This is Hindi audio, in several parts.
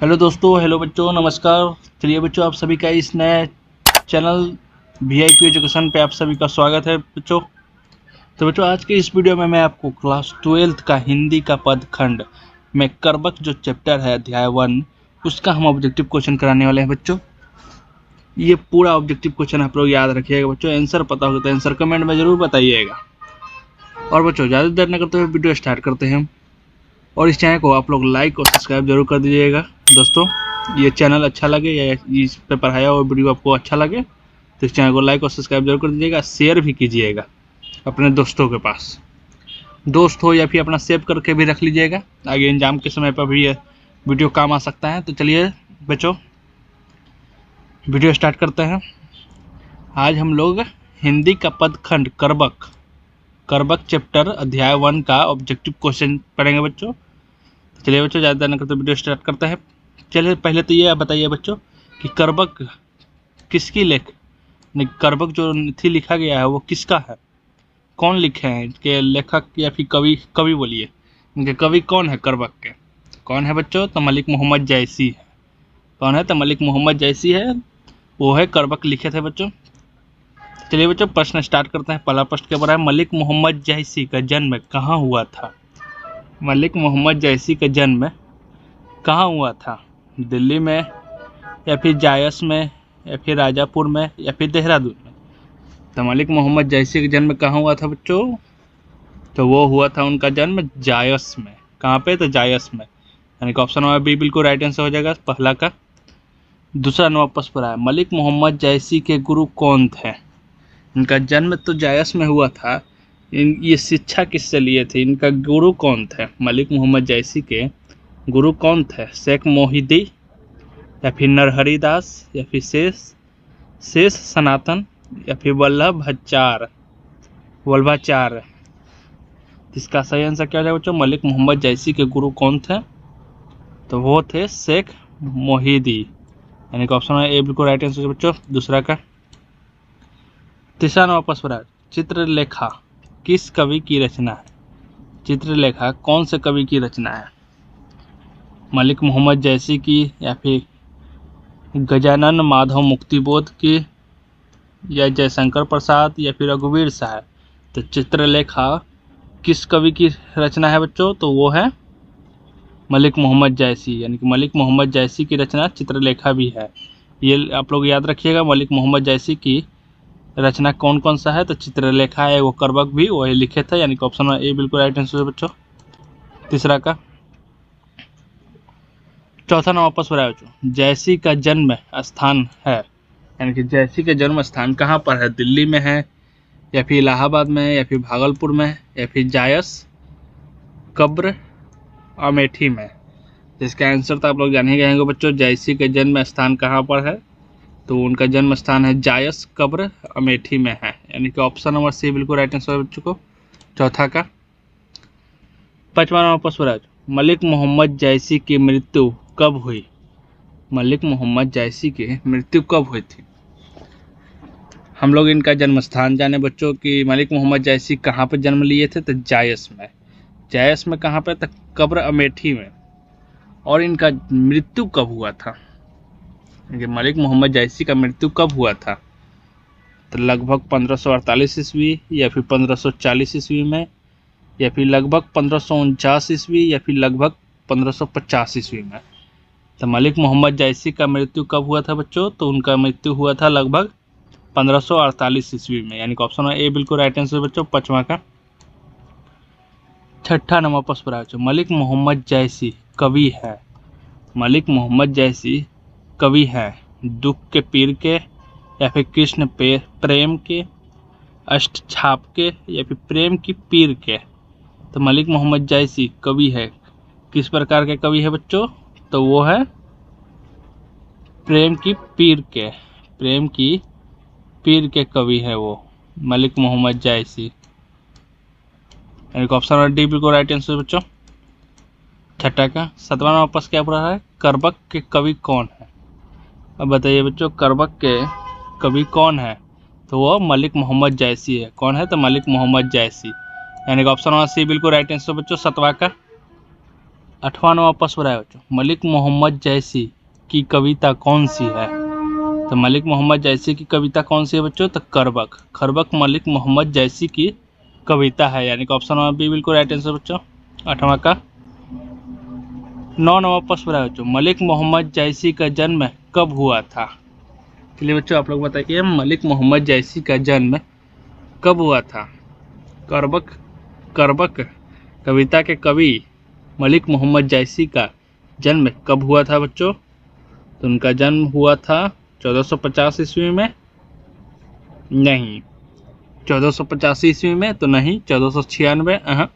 हेलो दोस्तों, हेलो बच्चों, नमस्कार। चलिए बच्चों, आप सभी का इस नए चैनल VIP एजुकेशन पे आप सभी का स्वागत है बच्चों। तो बच्चों, आज के इस वीडियो में मैं आपको क्लास 12th का हिंदी का पदखंड में कर्बक जो चैप्टर है अध्याय 1 उसका हम ऑब्जेक्टिव क्वेश्चन कराने वाले हैं बच्चों। ये पूरा ऑब्जेक्टिव क्वेश्चन आप लोग याद रखिएगा बच्चों। आंसर पता हो तो आंसर कमेंट में जरूर बताइएगा। और बच्चों, ज़्यादा देर न करते हुए वीडियो स्टार्ट करते हैं हम। और इस चैनल को आप लोग लाइक और सब्सक्राइब जरूर कर दीजिएगा दोस्तों। ये चैनल अच्छा लगे या इस पे पढ़ाया हुआ वीडियो आपको अच्छा लगे तो इस चैनल को लाइक और सब्सक्राइब जरूर कर दीजिएगा। शेयर भी कीजिएगा अपने दोस्तों के पास, दोस्त हो या फिर अपना सेव करके भी रख लीजिएगा, आगे एग्जाम के समय पर भी ये वीडियो काम आ सकता है। तो चलिए बच्चों, वीडियो स्टार्ट करते हैं। आज हम लोग हिंदी का पदखंड कर्बक चैप्टर अध्याय 1 का ऑब्जेक्टिव क्वेश्चन पढ़ेंगे बच्चों। चलिए बच्चों, ज़्यादा न करते वीडियो स्टार्ट करते हैं। चलिए पहले तो ये बताइए बच्चों कि कर्बक किसकी कर्बक जो थी लिखा गया है वो किसका है, कौन लिखे हैं इनके लेखक या फिर कवि बोलिए। इनके कवि कौन है कर्बक के, कौन है बच्चों? तो मलिक मोहम्मद जैसी है। कौन है? तो मलिक मोहम्मद जैसी है, वो है कर्बक लिखे थे बच्चों। चलिए बच्चों, प्रश्न स्टार्ट करते हैं। पहला प्रश्न क्या बोला है? मलिक मोहम्मद जैसी का जन्म कहाँ हुआ था? मलिक मोहम्मद जैसी का जन्म कहाँ हुआ था? दिल्ली में या फिर जायस में या फिर राजापुर में या फिर देहरादून में? तो मलिक मोहम्मद जैसी का जन्म कहाँ हुआ था बच्चों? तो वो हुआ था उनका जन्म जायस में। कहाँ पे? तो जायस में, यानी कि ऑप्शन नंबर बी बिल्कुल राइट आंसर हो जाएगा पहला का। दूसरा नंबर प्रश्न पर है, मलिक मोहम्मद जैसी के गुरु कौन थे? इनका जन्म तो जायस में हुआ था, ये शिक्षा किससे लिए थे? इनका गुरु कौन थे? मलिक मोहम्मद जैसी के गुरु कौन थे? शेख मोहिदी या फिर नरहरिदास या फिर शेष सनातन या फिर वल्लभाचार्य। इसका सही आंसर क्या हो जाएगा बच्चों? मलिक मोहम्मद जैसी के गुरु कौन थे? तो वो थे शेख मोहिदी, यानी कि ऑप्शन ए बिल्कुल राइट आंसर बच्चों दूसरा का। तीसरा नंबर प्रश्न है, चित्रलेखा किस कवि की रचना है? चित्रलेखा कौन से कवि की रचना है? मलिक मोहम्मद जैसी की या फिर गजानन माधव मुक्तिबोध की या जयशंकर प्रसाद या फिर रघुवीर साहब? तो चित्रलेखा किस कवि की रचना है बच्चों? तो वो है मलिक मोहम्मद जैसी, यानी कि मलिक मोहम्मद जैसी की रचना चित्रलेखा भी है। ये आप लोग याद रखिएगा, मलिक मोहम्मद जैसी की रचना कौन कौन सा है? तो चित्रलेखा है, वो कर्बक भी वही लिखे थे, यानी कि ऑप्शन ए बिल्कुल राइट आंसर है बच्चों तीसरा का। चौथा नंबर प्रश्न है बच्चों, जैसी का जन्म स्थान है, यानी कि जैसी का जन्म स्थान कहाँ पर है? दिल्ली में है या फिर इलाहाबाद में या फिर भागलपुर में या फिर जायस, कब्र, अमेठी में? इसका आंसर तो आप लोग जान ही गए होंगे बच्चों। जैसी का जन्म स्थान कहाँ पर है? तो उनका जन्म स्थान है जायस, कब्र, अमेठी में है, यानी कि ऑप्शन नंबर सी बिल्कुल राइट आंसर है बच्चों को चौथा का। पांचवा नंबर प्रश्न है, मलिक मोहम्मद जैसी की मृत्यु कब हुई? मलिक मोहम्मद जैसी की मृत्यु कब हुई थी? हम लोग इनका जन्म स्थान जाने बच्चों कि मलिक मोहम्मद जैसी कहाँ पर जन्म लिए थे? तो जायस में। जायस में कहाँ पर? तो कब्र अमेठी में। और इनका मृत्यु कब हुआ था? मलिक मोहम्मद जैसी का मृत्यु कब हुआ था? तो लगभग 1548 ईस्वी या फिर 1540 ईस्वी में या फिर लगभग 1549 ईस्वी या फिर लगभग 1550 ईस्वी में? तो मलिक मोहम्मद जैसी का मृत्यु कब हुआ था बच्चों? तो उनका मृत्यु हुआ था लगभग 1548 ईस्वी में, यानी कि ऑप्शन ए बिल्कुल राइट आंसर बच्चों पांचवा का। छठा नंबर प्रश्न है, मलिक मोहम्मद जैसी कवि है? मलिक मोहम्मद जैसी कवि है दुख के पीर के या फिर कृष्ण प्रेम के, अष्टछाप के या फिर प्रेम की पीर के? तो मलिक मोहम्मद जैसी कवि है, किस प्रकार के कवि है बच्चों? तो वो है प्रेम की पीर के, प्रेम की पीर के कवि है वो मलिक मोहम्मद जैसी, यानी कि ऑप्शन नंबर डी बिल्कुल राइट आंसर बच्चों छठा का। सातवां नंबर प्रश्न क्या पूरा है, कर्बक के कवि कौन है? अब बताइए बच्चों, कर्बक के कवि कौन है? तो वो मलिक मोहम्मद जैसी है। कौन है? तो मलिक मोहम्मद जैसी, यानी कि ऑप्शन नंबर सी बिल्कुल राइट आंसर बच्चों सातवां का। 8वां नंबर प्रश्न है बच्चों, मलिक मोहम्मद जैसी की कविता कौन सी है? तो मलिक मोहम्मद जैसी की कविता कौन सी है बच्चों? तो खरबक। खरबक मलिक मोहम्मद जैसी की कविता है, यानी कि ऑप्शन नंबर बी बिल्कुल राइट आंसर बच्चों 8वां का। 9 नंबर प्रश्न है बच्चों, मलिक मोहम्मद जैसी का जन्म कब हुआ था? चलिए बच्चों आप लोग बताइए, मलिक मोहम्मद जैसी का जन्म कब हुआ था? करबक करबक कविता के कवि मलिक मोहम्मद जैसी का जन्म कब हुआ था बच्चों? तो उनका जन्म हुआ था 1450 ईस्वी में? नहीं। 1450 ईस्वी में तो नहीं। 1496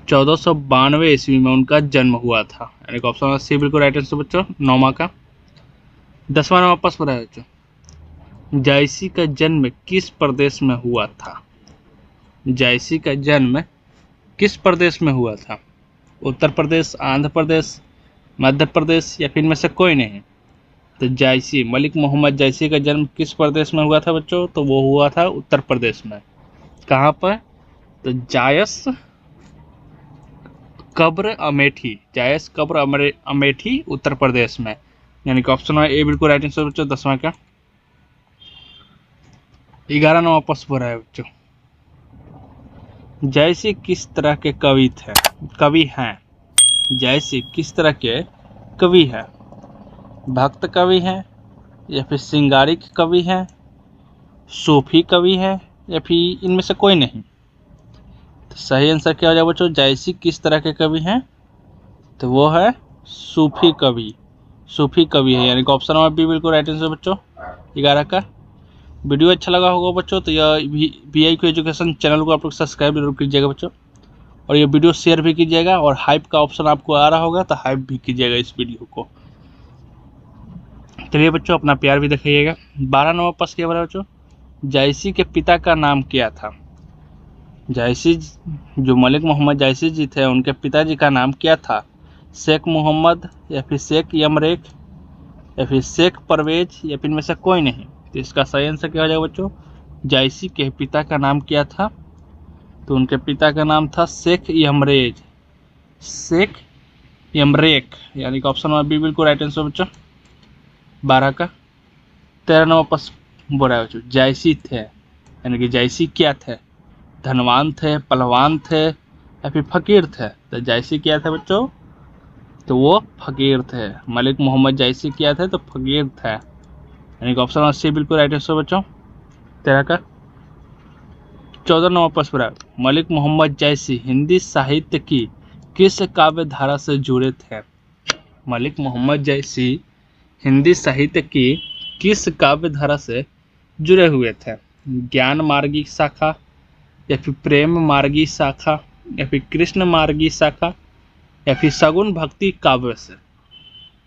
1492 ईस्वी में उनका जन्म हुआ था, यानी कि ऑप्शन सी बिल्कुल राइट आंसर बच्चों 9वां का। 10वां नंबर प्रश्न है बच्चों, जायसी का जन्म किस प्रदेश में हुआ था? जायसी का जन्म किस प्रदेश में हुआ था? उत्तर प्रदेश, आंध्र प्रदेश, मध्य प्रदेश या फिर में से कोई नहीं? तो जायसी, मलिक मोहम्मद जायसी का जन्म किस प्रदेश में हुआ था बच्चों? तो वो हुआ था उत्तर प्रदेश में। कहाँ पर? तो जायस कब्र अमेठी, जायस कब्र अमेठी उत्तर प्रदेश में, यानी कि ऑप्शन ए बिल्कुल राइट आंसर बच्चों 10वां का। 11 नंबर प्रश्न है बच्चों, जैसी किस तरह के कवि हैं? जैसी किस तरह के कवि हैं? भक्त कवि हैं या फिर श्रृंगारिक कवि हैं, सूफी कवि हैं या फिर इनमें से कोई नहीं? तो सही आंसर क्या हो जाएगा बच्चों, जैसी किस तरह के कवि हैं? तो वो है सूफी कवि। सूफी कवि है, यानी कि ऑप्शन नंबर बी बिल्कुल राइट आंसर बच्चों 11 का। वीडियो अच्छा लगा होगा बच्चों तो यह VIQ एजुकेशन चैनल को आप लोग सब्सक्राइब जरूर कीजिएगा बच्चों, और ये वीडियो शेयर भी कीजिएगा, और हाइप का ऑप्शन आपको आ रहा होगा तो हाइप भी कीजिएगा इस वीडियो को। चलिए बच्चों अपना प्यार भी दिखाइएगा। 12 नंबर प्रश्न क्या बता बच्चों, जायसी के पिता का नाम क्या था? जायसी जो मलिक मोहम्मद जायसी जी थे उनके पिताजी का नाम क्या था? शेख मोहम्मद या फिर शेख यमरेक या फिर शेख परवेज या फिर में से कोई नहीं? तो इसका सही आंसर क्या हो जाएगा बच्चों, जायसी के पिता का नाम क्या था? तो उनके पिता का नाम था शेख यमरेज, शेख यमरेक, यानी कि ऑप्शन नंबर बी बिल्कुल राइट आंसर बच्चों 12 का। 13 नंबर प्रश्न बोल रहा है बच्चों, जायसी थे, यानी कि जायसी क्या थे? धनवान थे, पहलवान थे या फिर फकीर थे? तो जायसी क्या थे बच्चों? तो वो फकीर थे। मलिक मोहम्मद जायसी क्या थे? तो फकीर थे, यानी कि ऑप्शन सी बिल्कुल राइट आंसर बच्चों 13 का। 14 नंबर प्रश्न, मलिक मोहम्मद जैसी हिंदी साहित्य की किस काव्य धारा से जुड़े थे? मलिक मोहम्मद जैसी हिंदी साहित्य की किस काव्य धारा से जुड़े हुए थे? ज्ञान मार्गी शाखा या फिर प्रेम मार्गी शाखा या फिर कृष्ण मार्गी शाखा या फिर सगुन भक्ति काव्य से?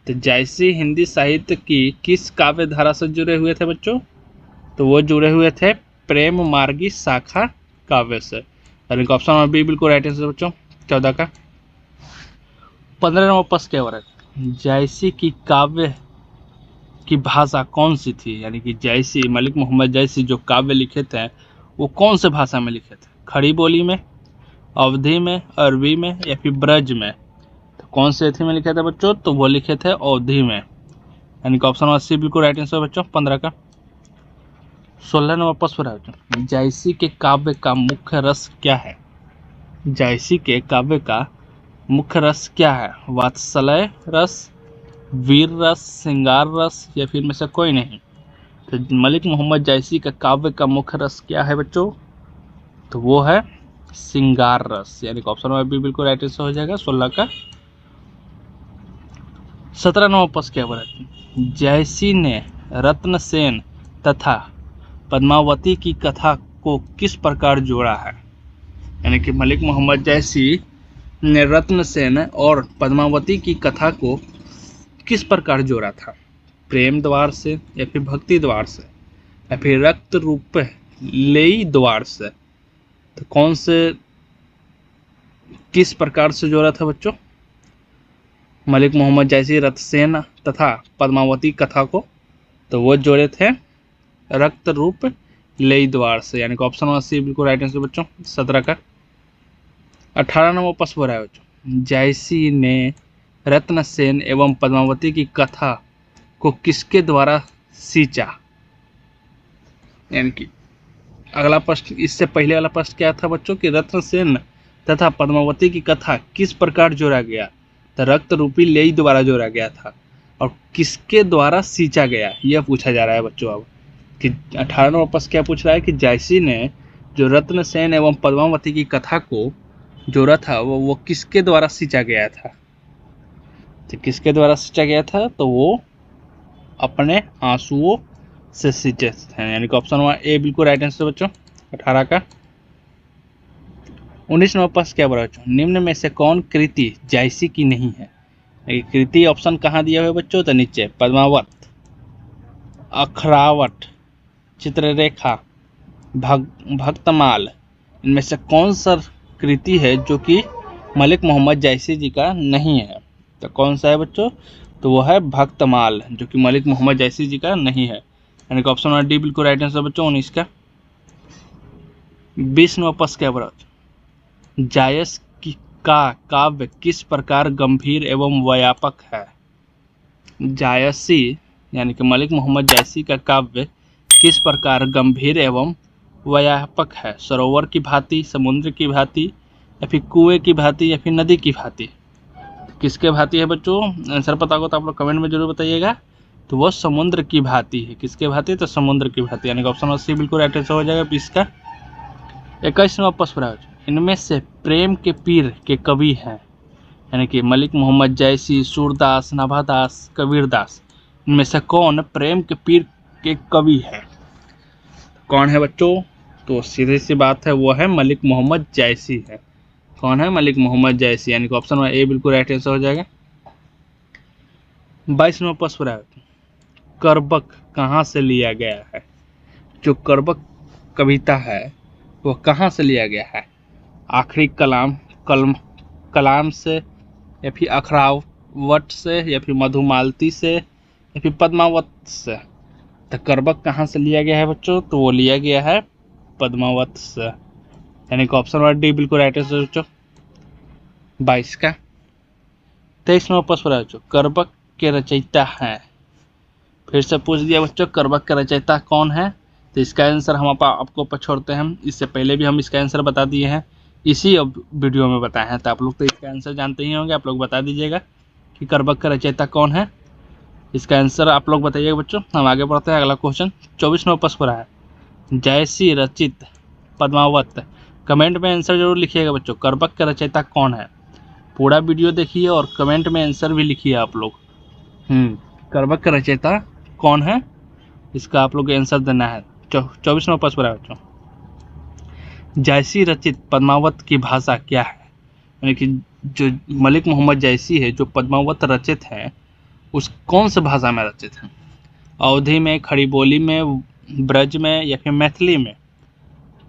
तो जैसी हिंदी साहित्य की किस काव्य धारा से जुड़े हुए थे बच्चों? तो वो जुड़े हुए थे प्रेम मार्गी शाखा काव्य से, यानी कि ऑप्शन नंबर बी बिल्कुल राइट आंसर बच्चों 14 का। 15 नंबर प्रश्न क्या हो रहा है, जैसी की काव्य की भाषा कौन सी थी? यानी कि जैसी मलिक मोहम्मद जैसी जो काव्य लिखे थे वो कौन से भाषा में लिखे थे? खड़ी बोली में, अवधी में, अरबी में या फिर ब्रज में? तो कौन से थी में लिखे थे बच्चों? तो वो लिखे थे अवधी में, यानी कि ऑप्शन नंबर सी बिल्कुल राइट आंसर बच्चों 15 का। 16 नंबर प्रश्न है बच्चों, जायसी के काव्य का मुख्य रस क्या है? जायसी के काव्य का मुख्य रस क्या है? वात्सल्य रस, वीर रस, श्रृंगार रस या फिर में से कोई नहीं? तो मलिक मोहम्मद जायसी का काव्य का मुख्य रस क्या है बच्चों? तो वो है श्रृंगार रस, यानी कि ऑप्शन नंबर बी बिल्कुल राइट आंसर हो जाएगा 16 का। 17 नंबर प्रश्न क्या है, जयसी ने रत्नसेन तथा पद्मावती की कथा को किस प्रकार जोड़ा है? यानी कि मलिक मोहम्मद जयसी ने रत्नसेन और पद्मावती की कथा को किस प्रकार जोड़ा था? प्रेम द्वार से या फिर भक्ति द्वार से या फिर रक्त रूप लेई द्वार से? तो कौन से किस प्रकार से जोड़ा था बच्चों? मलिक मोहम्मद जैसी रत्नसेन तथा पद्मावती कथा को तो वो जोड़े थे रक्त रूप लेई द्वार से, यानी कि ऑप्शन नंबर सी बिल्कुल राइट आंसर बच्चों 17 का। 18 नंबर प्रश्न है बच्चों, जायसी ने रत्नसेन एवं पद्मावती की कथा को किसके द्वारा सींचा? यानी कि अगला प्रश्न, इससे पहले वाला प्रश्न क्या था बच्चों कि रत्नसेन तथा पद्मावती की कथा किस प्रकार जोड़ा गया? तो रक्त रूपी लेई द्वारा जोड़ा गया था। और किसके द्वारा सींचा गया यह पूछा जा रहा है बच्चों अब कि 18वां प्रश्न क्या पूछ रहा है कि जायसी ने जो रत्नसेन एवं पद्मावती की कथा को जोड़ा था वो किसके द्वारा सींचा गया था? तो किसके द्वारा सींचा गया था? तो वो अपने आंसुओं से सींचे थे। यानी कि ऑप्शन 1 ए बिल्कुल राइट आंसर बच्चों 18 का। 19वां प्रश्न क्या बोला बच्चों? निम्न में से कौन कृति जायसी की नहीं है? कृति ऑप्शन कहाँ दिया हुआ है बच्चों? तो नीचे पद्मावत, अखरावट, चित्ररेखा, भक्तमाल, इनमें से कौन सा कृति है जो कि मलिक मोहम्मद जायसी जी का नहीं है? तो कौन सा है बच्चों? तो वो है भक्तमाल, जो कि मलिक मोहम्मद जायसी जी का नहीं है। यानी कि ऑप्शन डी बिल्कुल राइट आंसर बच्चों 19 का। 20वां प्रश्न क्या बोला? जायस का काव्य किस प्रकार गंभीर एवं व्यापक है? जायसी यानी कि मलिक मोहम्मद जायसी का काव्य किस प्रकार गंभीर एवं व्यापक है? सरोवर की भांति, समुद्र की भांति, या फिर कुएं की भांति, या फिर नदी की भांति? किसके भांति है बच्चों? आंसर पता हो तो आप लोग कमेंट में जरूर बताइएगा। तो वो समुद्र की भांति है। किसके भांति? तो समुद्र की भांति। यानी कि ऑप्शन सी बिल्कुल राइट आंसर हो जाएगा 20 का। 21वां प्रश्न, इनमें से प्रेम के पीर के कवि हैं? यानी कि मलिक मोहम्मद जायसी, सूरदास, नाभादास, कबीरदास, इनमें से कौन प्रेम के पीर के कवि है? कौन है बच्चों? तो सीधी सी बात है, वो है मलिक मोहम्मद जायसी है। कौन है? मलिक मोहम्मद जायसी। यानी कि ऑप्शन ए बिल्कुल राइट आंसर हो जाएगा। 22वां प्रश्न, करबक कहाँ से लिया गया है? जो करबक कविता है वो कहाँ से लिया गया है? आखिरी कलाम से, या फिर अखरावट से, या फिर मधुमालती से, या फिर पद्मावत से? तो करबक कहाँ से लिया गया है बच्चों? तो वो लिया गया है पद्मावत से। यानी कि ऑप्शन डी बिल्कुल राइट आंसर बच्चों 22 का। 23वां प्रश्न बच्चों, करबक के रचयिता हैं? फिर से पूछ दिया बच्चों, करबक के रचयिता कौन है? तो इसका आंसर हम आपको ऊपर छोड़ते हैं। इससे पहले भी हम इसका आंसर बता दिए हैं, इसी अब वीडियो में बताए हैं। तो आप लोग तो इसका आंसर जानते ही होंगे। आप लोग बता दीजिएगा कि करबक का रचयिता कौन है। इसका आंसर आप लोग बताइएगा बच्चों। हम आगे बढ़ते हैं। अगला क्वेश्चन 24वां प्रश्न है, जायसी रचित पद्मावत। कमेंट में आंसर जरूर लिखिएगा बच्चों, करबक का रचयिता कौन है? पूरा वीडियो देखिए और कमेंट में आंसर भी लिखिए आप लोग। करबक का रचयिता कौन है, इसका आप लोग आंसर देना है। 24वां प्रश्न है बच्चों, जायसी रचित पद्मावत की भाषा क्या है? यानी कि जो मलिक मोहम्मद जायसी है, जो पद्मावत रचित है, उस कौन से भाषा में रचित है? अवधी में, खड़ी बोली में, ब्रज में, या फिर मैथिली में?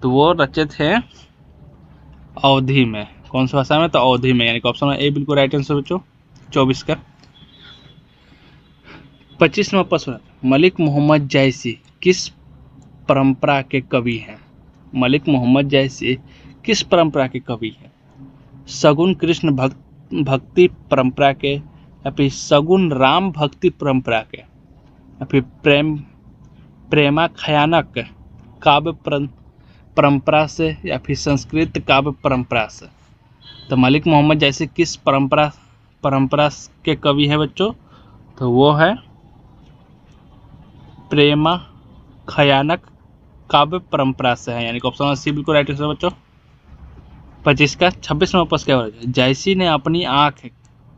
तो वो रचित है अवधी में। कौन सी भाषा में? तो अवधी में। यानी कि ऑप्शन ए बिल्कुल राइट आंसर बच्चों 24 का। 25वां प्रश्न, मलिक मोहम्मद जायसी किस परंपरा के कवि हैं? मलिक मोहम्मद जायसी किस परंपरा के कवि हैं? सगुन कृष्ण भक्ति परंपरा के, या फिर सगुन राम भक्ति परंपरा के, या फिर प्रेमाख्यानक काव्य परंपरा से, या फिर संस्कृत काव्य परंपरा से? तो मलिक मोहम्मद जायसी किस परंपरा के कवि हैं बच्चों? तो वो है प्रेमाख्यानक काव्य परंपरा से है। यानी कि ऑप्शन सी बिल्कुल राइट आंसर बच्चों 25 का। 26वां प्रश्न क्या हो, जायसी ने अपनी आंख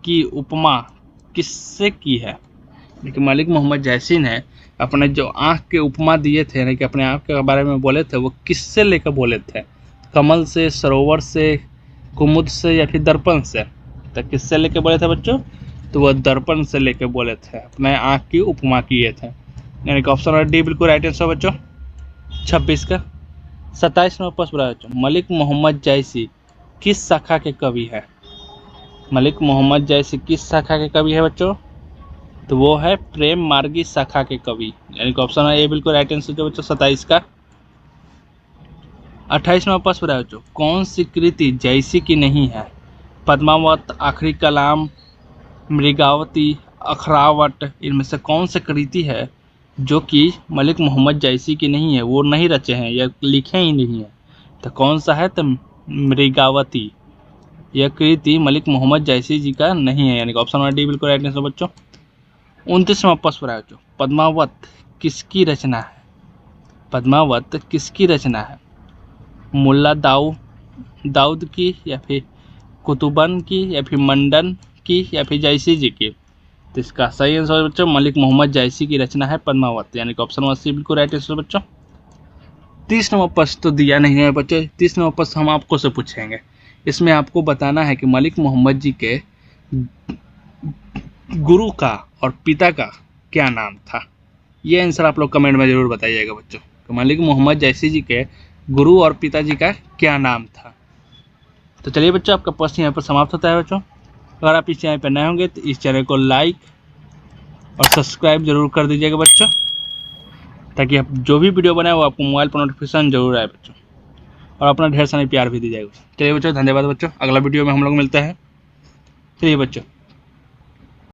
की उपमा किससे की है? लेकिन मलिक मोहम्मद जायसी ने अपने जो आंख के उपमा दिए थे, यानी कि अपने आंख के बारे में बोले थे, वो किससे लेकर बोले थे? कमल से, सरोवर से, कुमुद से, या फिर दर्पण से? तो किससे लेकर बोले थे बच्चों? तो वह दर्पण से लेकर बोले थे, अपने आंख की उपमा किए थे। यानी कि ऑप्शन डी बिल्कुल राइट आंसर बच्चों 26 का। 27वां प्रश्न बच्चों, मलिक मोहम्मद जायसी किस शाखा के कवि है? मलिक मोहम्मद जायसी किस शाखा के कवि है बच्चों? तो वो है प्रेम मार्गी शाखा के कवि। यानी कि ऑप्शन ए बिल्कुल राइट आंसर जो बच्चों 27 का। 28वां प्रश्न बच्चों, कौन सी कृति जायसी की नहीं है पद्मावत, आखिरी कलाम, मृगावती, अखरावट, इनमें से कौन सी कृति है जो कि मलिक मोहम्मद जैसी की नहीं है, वो नहीं रचे हैं या लिखे ही नहीं है? तो कौन सा है? तो मृगावती। यह कृति मलिक मोहम्मद जैसी जी का नहीं है, यानी कि ऑप्शन नंबर डी बिल्कुल राइट आंसर बच्चों। 29वां प्रश्न है बच्चों, पद्मावत किसकी रचना है? पद्मावत किसकी रचना है? मुल्ला दाऊद की, या फिर कुतुबन की, या फिर मंडन की, या फिर जैसी जी की? तो इसका सही आंसर बच्चों मलिक मोहम्मद जैसी की रचना है पद्मावत, यानी कि ऑप्शन नंबर सी बिल्कुल राइट आंसर बच्चों। 30 नंबर प्रश्न तो दिया नहीं है बच्चों। 30 नंबर प्रश्न हम आपको से पूछेंगे। इसमें आपको बताना है कि मलिक मोहम्मद जी के गुरु का और पिता का क्या नाम था। ये आंसर आप लोग कमेंट में जरूर बताइएगा बच्चों कि मलिक मोहम्मद जैसी जी के गुरु और पिताजी का क्या नाम था। तो चलिए बच्चों, आपका प्रश्न यहाँ पर समाप्त होता है बच्चों। अगर आप इस चैनल पर नए होंगे तो इस चैनल को लाइक और सब्सक्राइब जरूर कर दीजिएगा बच्चों, ताकि आप जो भी वीडियो बनाए वो आपको मोबाइल पर नोटिफिकेशन जरूर आए बच्चों, और अपना ढेर सारा प्यार भी दीजिएगा। चलिए बच्चों, धन्यवाद बच्चों। अगला वीडियो में हम लोग मिलते हैं। चलिए बच्चों।